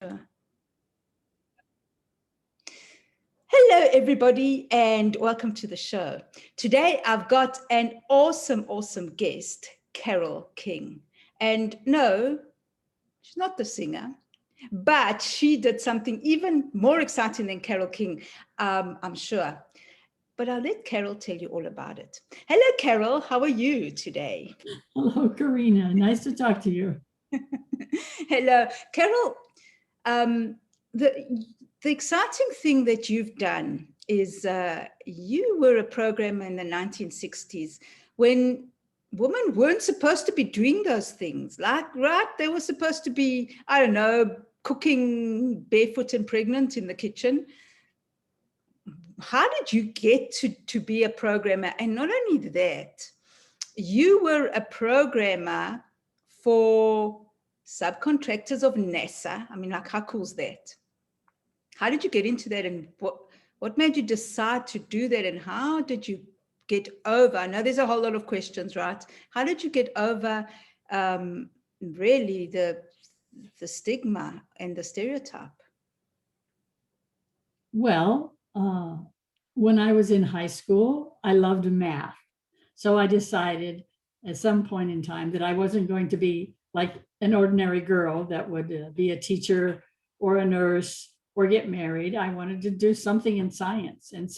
Hello, everybody, and welcome to the show. Today, I've got an awesome guest, Carole King. And no, she's not the singer, but she did something even more exciting than Carole King, I'm sure. But I'll let Carole tell you all about it. Hello, Carole. How are you today? Hello, Carina. Nice to talk to you. Hello, Carole. Um, the exciting thing that you've done is you were a programmer in the 1960s when women weren't supposed to be doing those things. Right? They were supposed to be, I don't know, cooking barefoot and pregnant in the kitchen. How did you get to be a programmer? And not only that, you were a programmer for subcontractors of NASA. I mean, like, how cool is that? How did you get into that, and what made you decide to do that, and how did you get over? I know there's a whole lot of questions, right? How did you get over really the stigma and the stereotype? Well, when I was in high school, I loved math. So I decided at some point in time that I wasn't going to be like an ordinary girl that would be a teacher or a nurse or get married. I wanted to do something in science. And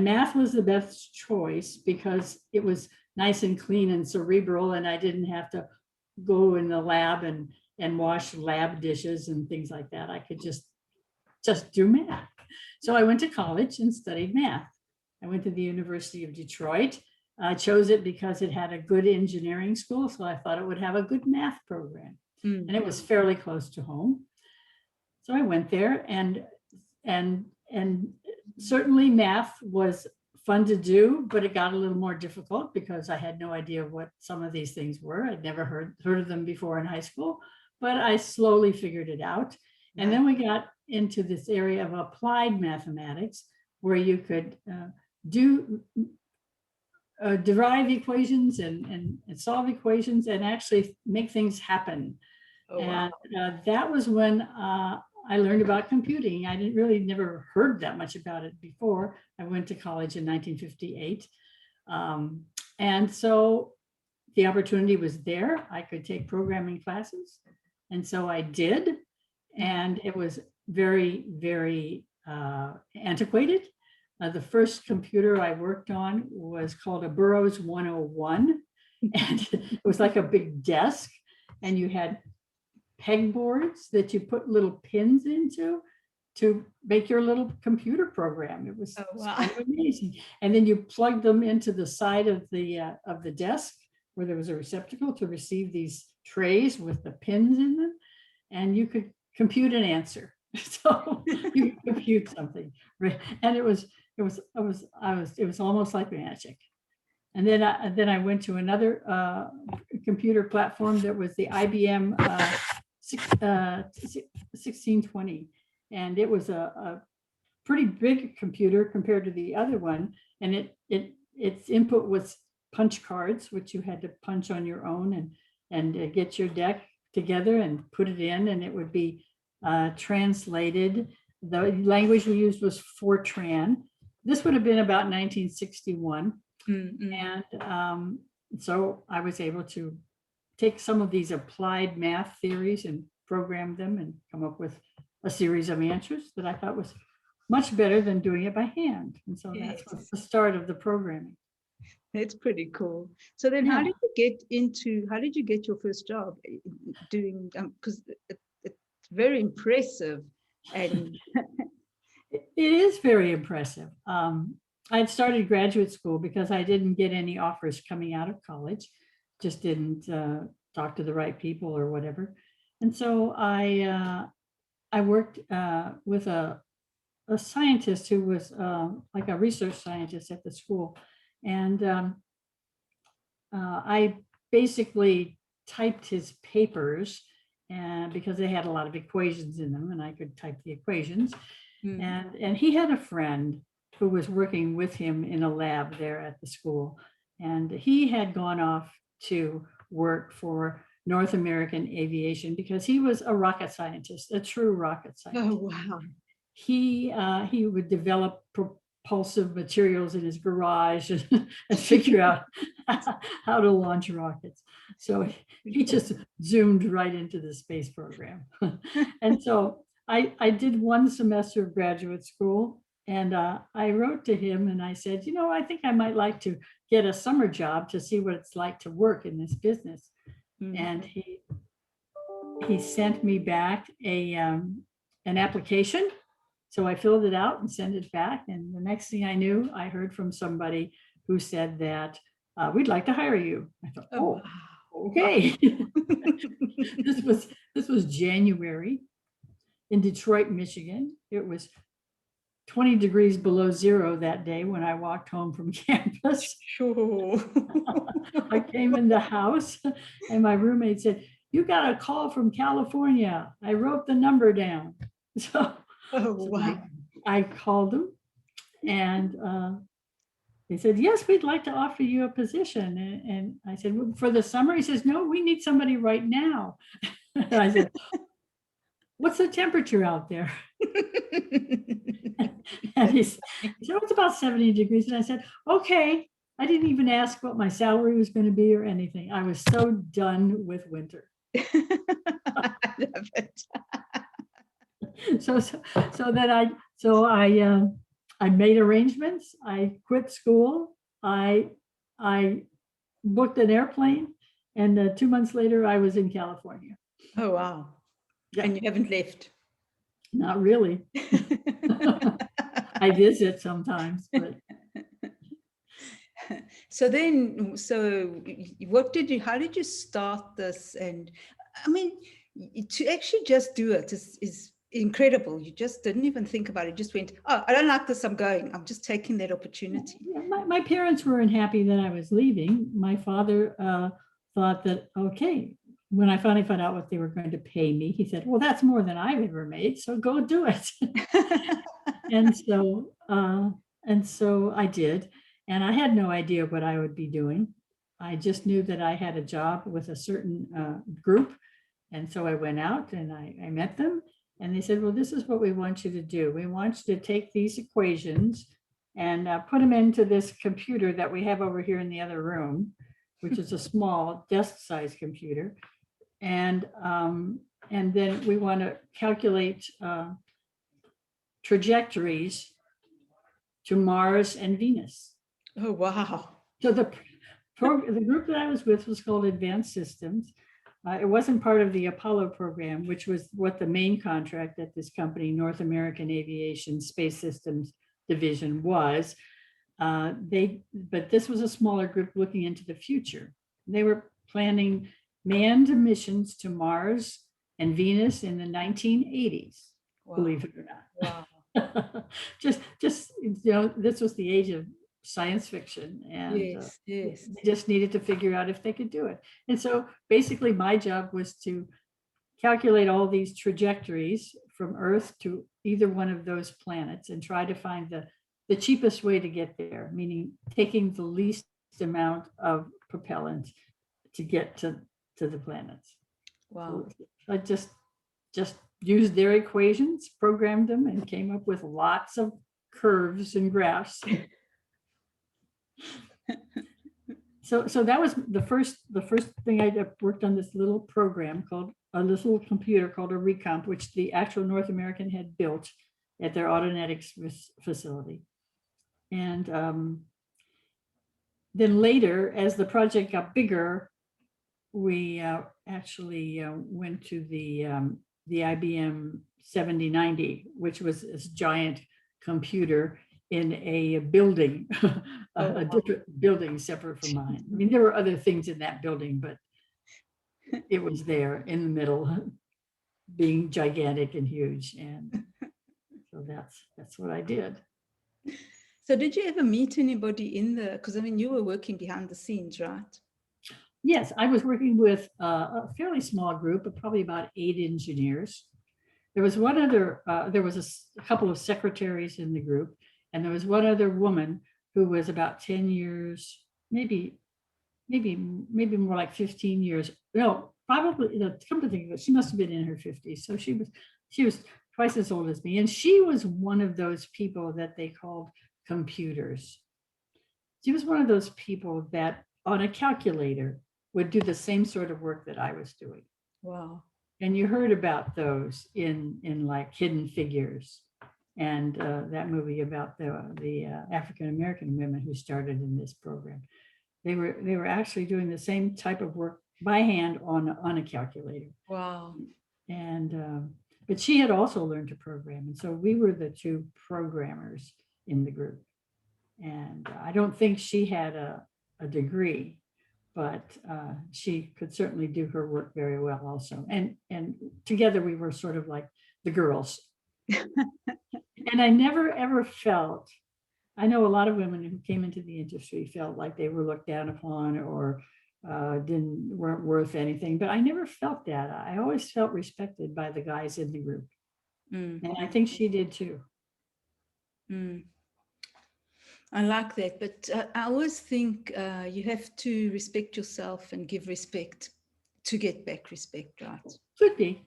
math was the best choice because it was nice and clean and cerebral, and I didn't have to go in the lab and wash lab dishes and things like that. I could just do math. So I went to college and studied math. I went to the University of Detroit. I chose it because it had a good engineering school, so I thought it would have a good math program. And it was fairly close to home. So I went there, and certainly math was fun to do, but it got a little more difficult because I had no idea what some of these things were. I'd never heard of them before in high school, but I slowly figured it out. And then we got into this area of applied mathematics, where you could derive equations and solve equations and actually make things happen. Oh, wow. And that was when I learned about computing. I never heard that much about it before. I went to college in 1958. And so the opportunity was there. I could take programming classes. And so I did. And it was very antiquated. The first computer I worked on was called a Burroughs 101. And it was like a big desk. And you had pegboards that you put little pins into to make your little computer program. It was kind of amazing. And then you plugged them into the side of the desk where there was a receptacle to receive these trays with the pins in them. And you could compute an answer. So you compute something, and it was almost like magic. And then I went to another computer platform that was the IBM 1620, and it was a pretty big computer compared to the other one. And its input was punch cards, which you had to punch on your own and get your deck together and put it in, and it would be translated. The language we used was Fortran. This would have been about 1961. And so I was able to take some of these applied math theories and program them and come up with a series of answers that I thought was much better than doing it by hand. And so that's the start of the programming. That's pretty cool. So then how did you get your first job doing, because it's very impressive. And it is very impressive. I'd started graduate school because I didn't get any offers coming out of college, just didn't talk to the right people or whatever. And so I worked with a scientist who was like a research scientist at the school. And I basically typed his papers, and because they had a lot of equations in them and I could type the equations. And he had a friend who was working with him in a lab there at the school. And he had gone off to work for North American Aviation because he was a rocket scientist, a true rocket scientist. Oh, wow. He would develop propulsive materials in his garage and figure out how to launch rockets. So he just zoomed right into the space program. And so I did one semester of graduate school, and I wrote to him and I said, you know, I think I might like to get a summer job to see what it's like to work in this business. And he sent me back an application. So I filled it out and sent it back. And the next thing I knew, I heard from somebody who said that we'd like to hire you. I thought, oh, okay. This was January in Detroit, Michigan. It was 20 degrees below zero that day when I walked home from campus. Sure. I came in the house and my roommate said, you got a call from California. I wrote the number down. So, wow. I called them and they said, yes, we'd like to offer you a position. And I said, well, for the summer? He says, no, we need somebody right now. And I said, what's the temperature out there? And he said, it's about 70 degrees. And I said, okay. I didn't even ask what my salary was going to be or anything. I was so done with winter. I love it. So I made arrangements. I quit school. I booked an airplane, and 2 months later, I was in California. Oh, wow. Yeah. And you haven't left? Not really. I visit sometimes, but. So how did you start this? And I mean, to actually just do it is incredible. You just didn't even think about it. You just went, oh, I don't like this, I'm going. I'm just taking that opportunity. Yeah, my parents weren't happy that I was leaving. My father thought that, okay, when I finally found out what they were going to pay me, he said, well, that's more than I've ever made, so go do it. And so I did. And I had no idea what I would be doing. I just knew that I had a job with a certain group. And so I went out and I met them. And they said, well, this is what we want you to do. We want you to take these equations and put them into this computer that we have over here in the other room, which is a small desk-sized computer. And then we want to calculate trajectories to Mars and Venus. Oh, wow. So the group that I was with was called Advanced Systems. It wasn't part of the Apollo program, which was what the main contract at this company, North American Aviation Space Systems Division, was. But this was a smaller group looking into the future. They were planning manned missions to Mars and Venus in the 1980s, wow. Believe it or not. Wow. just this was the age of science fiction, and yes. They just needed to figure out if they could do it. And so basically my job was to calculate all these trajectories from Earth to either one of those planets and try to find the cheapest way to get there, meaning taking the least amount of propellant to get to the planets. Wow. So I just used their equations, programmed them, and came up with lots of curves and graphs. So that was the first thing I worked on, this little program called a little computer called a Recomp, which the actual North American had built at their Autonetics facility. And then later, as the project got bigger, we actually went to the IBM 7090, which was this giant computer in a building, a different building separate from mine. I mean, there were other things in that building, but it was there in the middle, being gigantic and huge. And so that's what I did. So did you ever meet anybody because I mean, you were working behind the scenes, right? Yes, I was working with a fairly small group of probably about 8 engineers. There was one other, there was a couple of secretaries in the group, and there was one other woman who was about 10 years, maybe more like 15 years, no, probably, come to think of it, she must have been in her 50s. So she was twice as old as me. And she was one of those people that they called computers. She was one of those people that on a calculator would do the same sort of work that I was doing. Wow. And you heard about those in like Hidden Figures, and that movie about the African American women who started in this program. They were actually doing the same type of work by hand on a calculator. Wow. And but she had also learned to program, and so we were the two programmers in the group. And I don't think she had a degree, but she could certainly do her work very well also. And together we were sort of like the girls. And I never ever felt, I know a lot of women who came into the industry felt like they were looked down upon or weren't worth anything, but I never felt that. I always felt respected by the guys in the group. And I think she did too. I like that, but I always think you have to respect yourself and give respect to get back respect, right? Could be.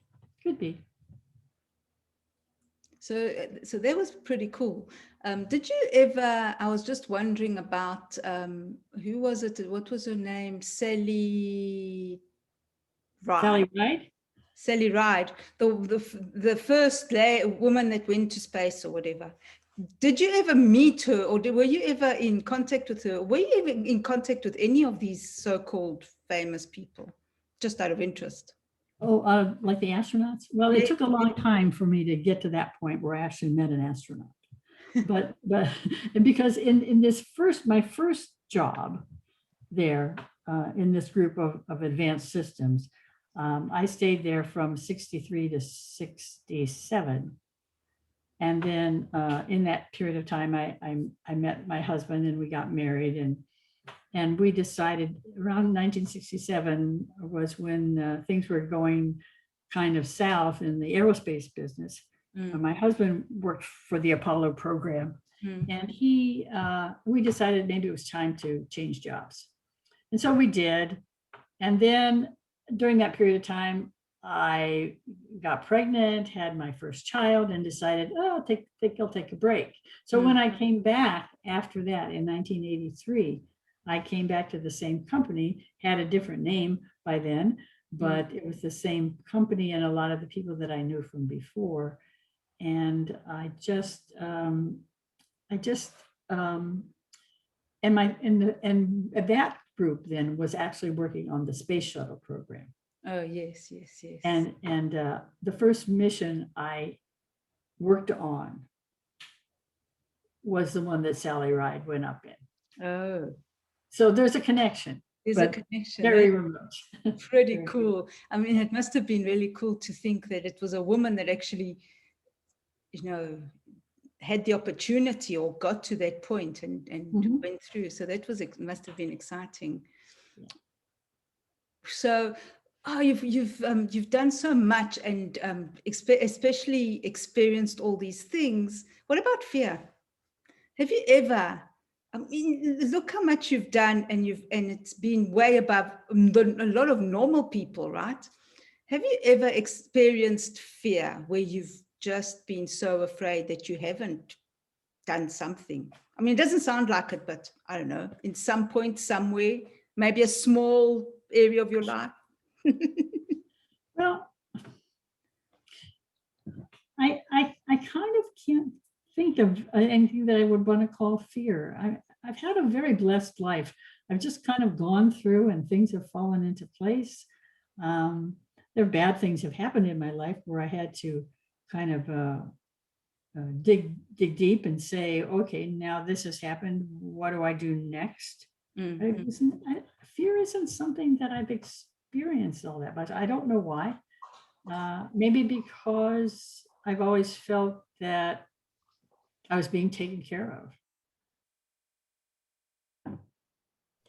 So that was pretty cool. Did you ever, I was just wondering about, who was it? What was her name? Sally Ride. Sally Ride? Sally Ride, the first woman that went to space or whatever. Did you ever meet her, or were you ever in contact with her? Were you ever in contact with any of these so-called famous people, just out of interest? Oh, like the astronauts? Well, it took a long time for me to get to that point where I actually met an astronaut. but because in this my first job there in this group of advanced systems, I stayed there from 63 to 67. And then in that period of time, I met my husband and we got married, and we decided around 1967 was when things were going kind of south in the aerospace business. My husband worked for the Apollo program, and we decided maybe it was time to change jobs. And so we did. And then during that period of time, I got pregnant, had my first child, and decided, oh, I'll take a break. So when I came back after that in 1983, I came back to the same company, had a different name by then, but it was the same company and a lot of the people that I knew from before. And and that group then was actually working on the space shuttle program. Oh, yes. And the first mission I worked on was the one that Sally Ride went up in. Oh. So there's a connection. There's a connection. Very remote. Pretty cool. I mean, it must have been really cool to think that it was a woman that actually, had the opportunity or got to that point and went through. So that must have been exciting. Yeah. So, you've done so much and especially experienced all these things. What about fear? Have you ever? I mean, look how much you've done, and it's been way above a lot of normal people, right? Have you ever experienced fear where you've just been so afraid that you haven't done something? I mean, it doesn't sound like it, but I don't know, in some point, somewhere, maybe a small area of your life. Well, I kind of can't think of anything that I would want to call fear. I've had a very blessed life. I've just kind of gone through and things have fallen into place. There are bad things have happened in my life where I had to kind of dig deep and say, okay, now this has happened. What do I do next? Fear isn't something that I've experienced all that much. I don't know why. Maybe because I've always felt that I was being taken care of.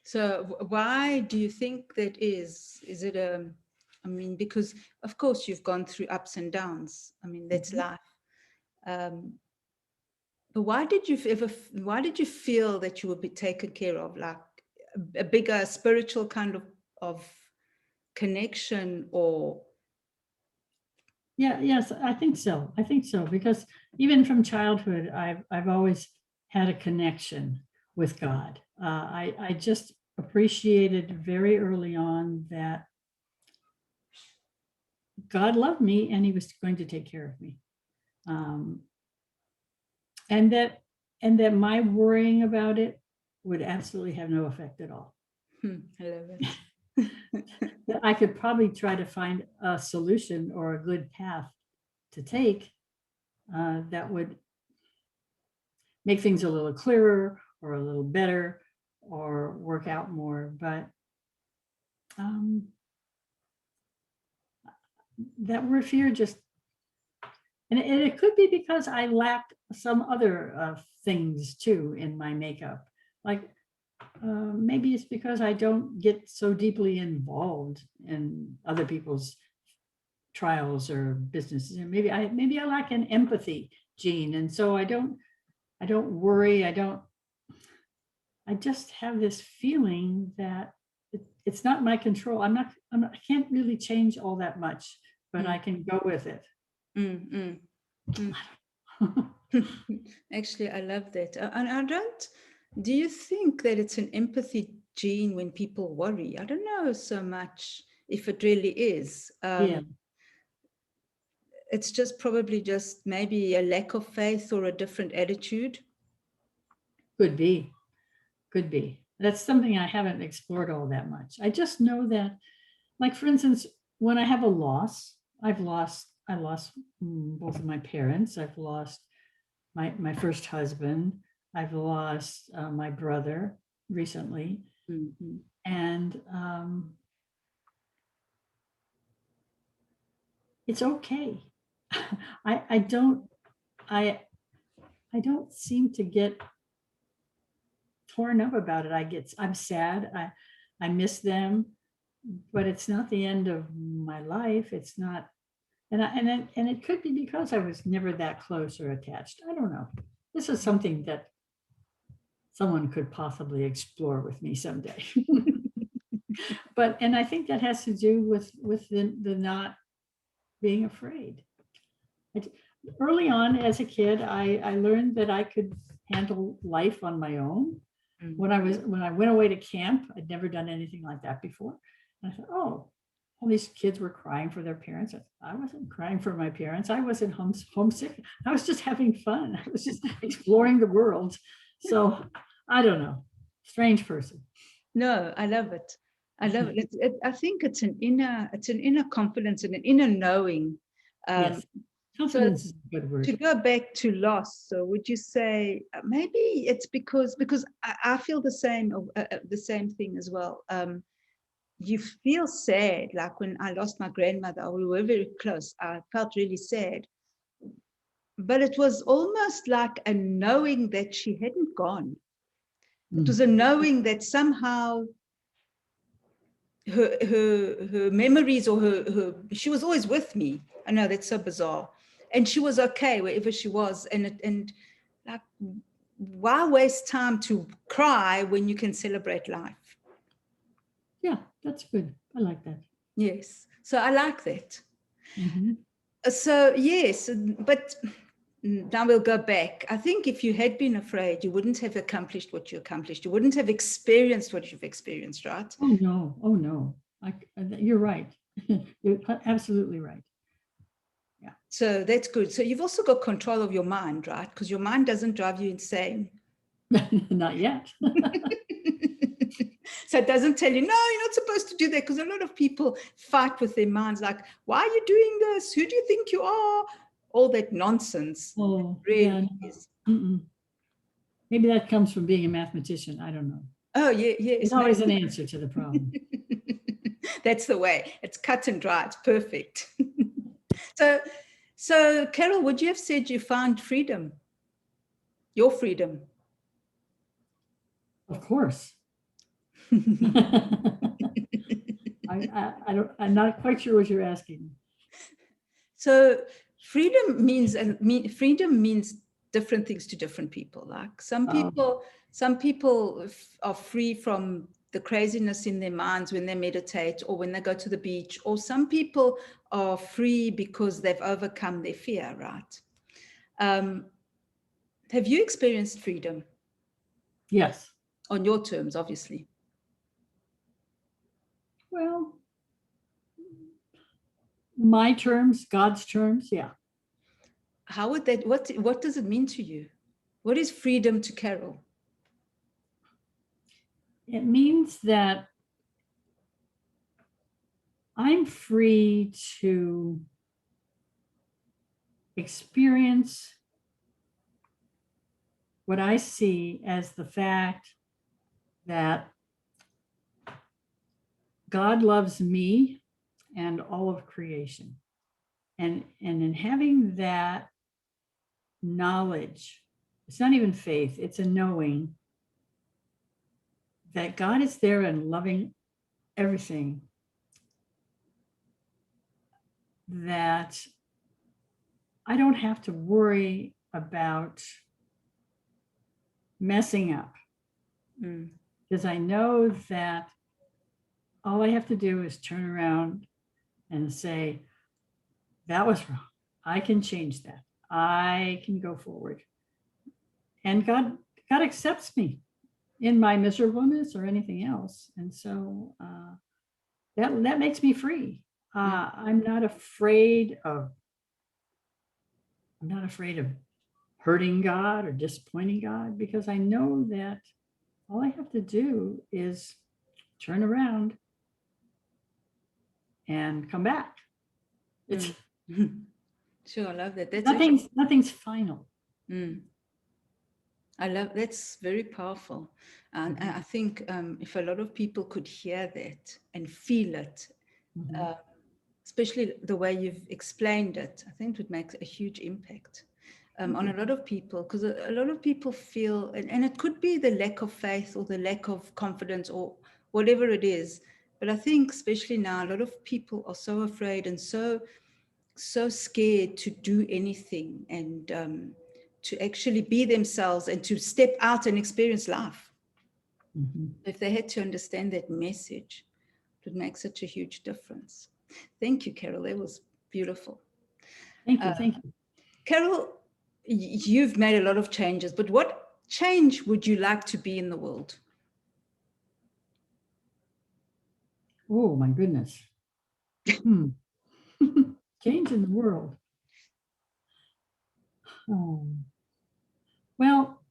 So why do you think that is? Is it I mean, because of course you've gone through ups and downs. I mean, that's life. But why did you feel that you would be taken care of, like a bigger spiritual kind of connection or? Yeah, yes, I think so. I think so, because even from childhood, I've always had a connection with God. I just appreciated very early on that God loved me and he was going to take care of me. Um, and that my worrying about it would absolutely have no effect at all. I love it. That I could probably try to find a solution or a good path to take that would make things a little clearer or a little better or work out more. But that word fear just, and it could be because I lacked some other things too in my makeup. Like maybe it's because I don't get so deeply involved in other people's trials or businesses. And maybe I lack an empathy gene, and so I don't worry. I just have this feeling that it's not my control. I can't really change all that much, but I can go with it. Actually, I love that. And do you think that it's an empathy gene when people worry? I don't know so much if it really is. Yeah. It's just probably just maybe a lack of faith or a different attitude. Could be. That's something I haven't explored all that much. I just know that, like, for instance, when I have a loss, I lost both of my parents. I've lost my first husband. I've lost my brother recently. Mm-hmm. And it's okay. I don't seem to get torn up about it. I'm sad. I miss them, but it's not the end of my life. It's not, and it could be because I was never that close or attached. I don't know. This is something that someone could possibly explore with me someday. And I think that has to do with the not being afraid. Early on as a kid, I learned that I could handle life on my own. When I went away to camp, I'd never done anything like that before. And I thought, oh, all these kids were crying for their parents. I wasn't crying for my parents. I wasn't homesick. I was just having fun. I was just exploring the world. So I don't know. Strange person. No, I love it. I love it. I think it's an inner confidence and an inner knowing. Yes. Confidence is a good word. To go back to loss, so would you say maybe it's because I feel the same thing as well. You feel sad, like when I lost my grandmother, we were very close. I felt really sad, but it was almost like a knowing that she hadn't gone. It was a knowing that somehow her memories or her she was always with me. I know that's so bizarre. And she was okay wherever she was. And like, why waste time to cry when you can celebrate life? Yeah, that's good. I like that. Yes. So I like that. Mm-hmm. So yes, but now we'll go back. I think if you had been afraid, you wouldn't have accomplished what you accomplished. You wouldn't have experienced what you've experienced, right? Oh no. You're right. You're absolutely right. Yeah. So that's good. So you've also got control of your mind, right? Because your mind doesn't drive you insane. Not yet. So it doesn't tell you, no, you're not supposed to do that, because a lot of people fight with their minds like, why are you doing this? Who do you think you are? All that nonsense. Oh, really is. Maybe that comes from being a mathematician. I don't know. Oh, yeah, yes. There's always an answer to the problem. That's the way. It's cut and dry. It's perfect. So Carole, would you have said you found freedom? Your freedom? Of course. I'm not quite sure what you're asking. So freedom means different things to different people. Like some people are free from the craziness in their minds when they meditate or when they go to the beach, or some people are free because they've overcome their fear, right? Have you experienced freedom? Yes. On your terms, obviously. Well, my terms, God's terms, yeah. How would that, what does it mean to you? What is freedom to Carole? It means that I'm free to experience what I see as the fact that God loves me and all of creation. And in having that knowledge, it's not even faith, it's a knowing that God is there and loving everything, that I don't have to worry about messing up, because I know that all I have to do is turn around and say, that was wrong. I can change that. I can go forward. And God accepts me in my miserableness or anything else. And so that makes me free. I'm not afraid of hurting God or disappointing God, because I know that all I have to do is turn around and come back. It's sure, I love that. That's nothing's final. I love that's very powerful, and I think if a lot of people could hear that and feel it, especially the way you've explained it, I think it would make a huge impact on a lot of people, because a lot of people feel, and it could be the lack of faith or the lack of confidence or whatever it is, but I think especially now a lot of people are so afraid and so scared to do anything and to actually be themselves and to step out and experience life. If they had to understand that message, it would make such a huge difference. Thank you, Carole. That was beautiful. Thank you. Thank you. Carole, you've made a lot of changes, but what change would you like to be in the world? Oh, my goodness. Change in the world. Well,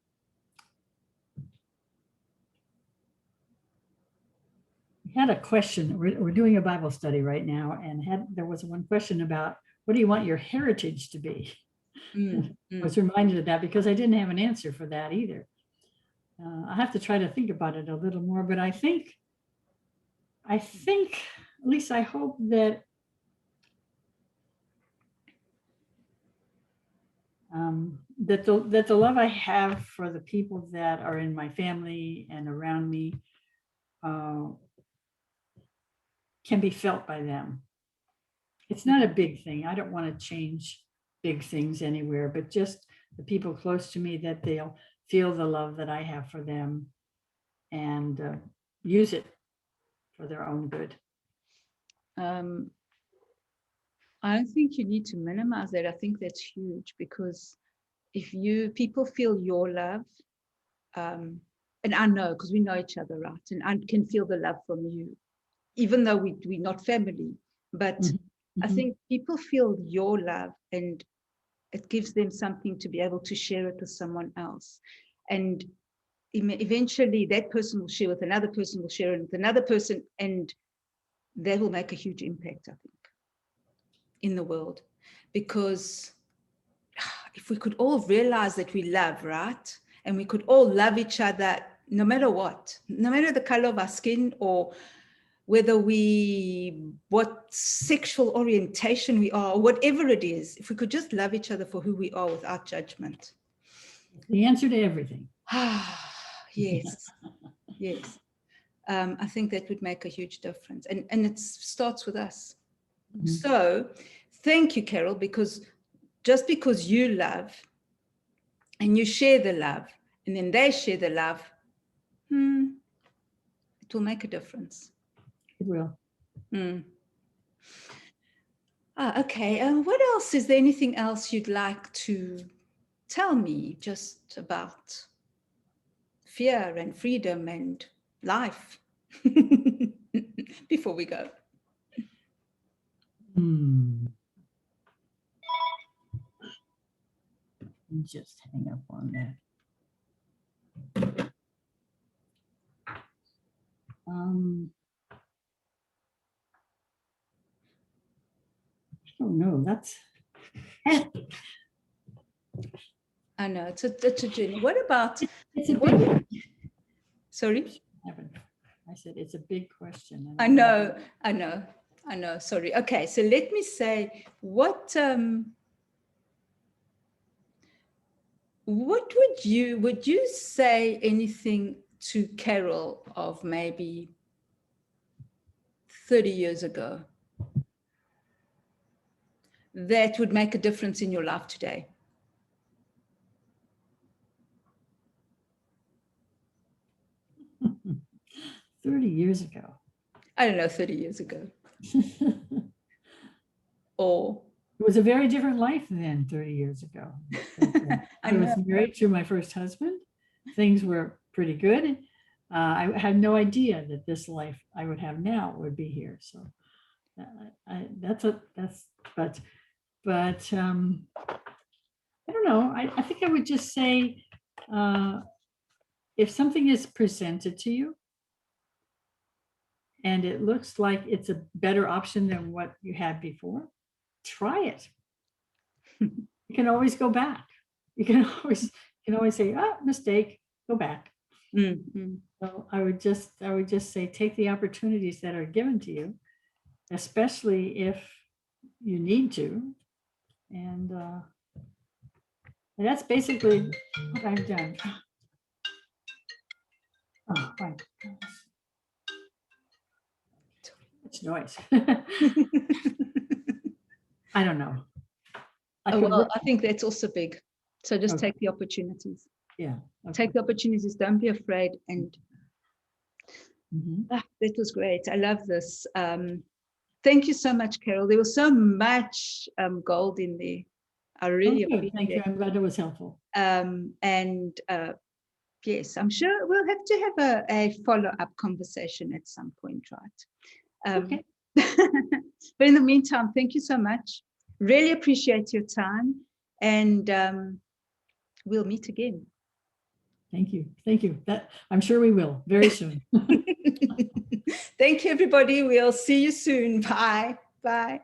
we had a question. We're doing a Bible study right now, and there was one question about, what do you want your heritage to be? I was reminded of that because I didn't have an answer for that either. I have to try to think about it a little more, but I think, at least I hope that that the love I have for the people that are in my family and around me can be felt by them. It's not a big thing. I don't want to change big things anywhere, but just the people close to me, that they'll feel the love that I have for them and use it for their own good. I don't think you need to minimize that. I think that's huge, because if people feel your love, and I know, because we know each other, right? And I can feel the love from you, even though we're not family. But I think people feel your love, and it gives them something to be able to share it with someone else. And eventually that person will share with another person, will share it with another person, and that will make a huge impact, I think, in the world. Because if we could all realize that we love, right? And we could all love each other no matter what, no matter the color of our skin or whether what sexual orientation we are, or whatever it is, if we could just love each other for who we are without judgment. The answer to everything. Yes, yes. I think that would make a huge difference. And it starts with us. So thank you, Carole, because just because you love and you share the love, and then they share the love, It will make a difference. It will. Okay. What else? Is there anything else you'd like to tell me just about fear and freedom and life before we go? Just hang up on that. I don't know. That's. I know it's a journey. What about? It's a big. Sorry. I said it's a big question. I know. Sorry. Okay, so let me say what would you say anything to Carole of maybe 30 years ago that would make a difference in your life today? $30 years ago. I don't know, 30 years ago. Or it was a very different life than 30 years ago. I was married to my first husband. Things were pretty good. I had no idea that this life I would have now would be here. So I don't know. I think I would just say, if something is presented to you and it looks like it's a better option than what you had before, try it. You can always go back. You can always say, mistake, go back. Mm-hmm. So I would just say, take the opportunities that are given to you, especially if you need to. And that's basically what I've done. Oh, my gosh. Much noise. I don't know. I think that's also big. So just take the opportunities. Yeah. Okay. Take the opportunities. Don't be afraid. And that was great. I love this. Thank you so much, Carole. There was so much gold in there. I really appreciate it. Thank you. I'm glad it was helpful. Yes, I'm sure we'll have to have a follow-up conversation at some point, right? Okay. But in the meantime, thank you so much. Really appreciate your time, and we'll meet again. Thank you. Thank you. I'm sure we will very soon. Thank you, everybody. We'll see you soon. Bye. Bye.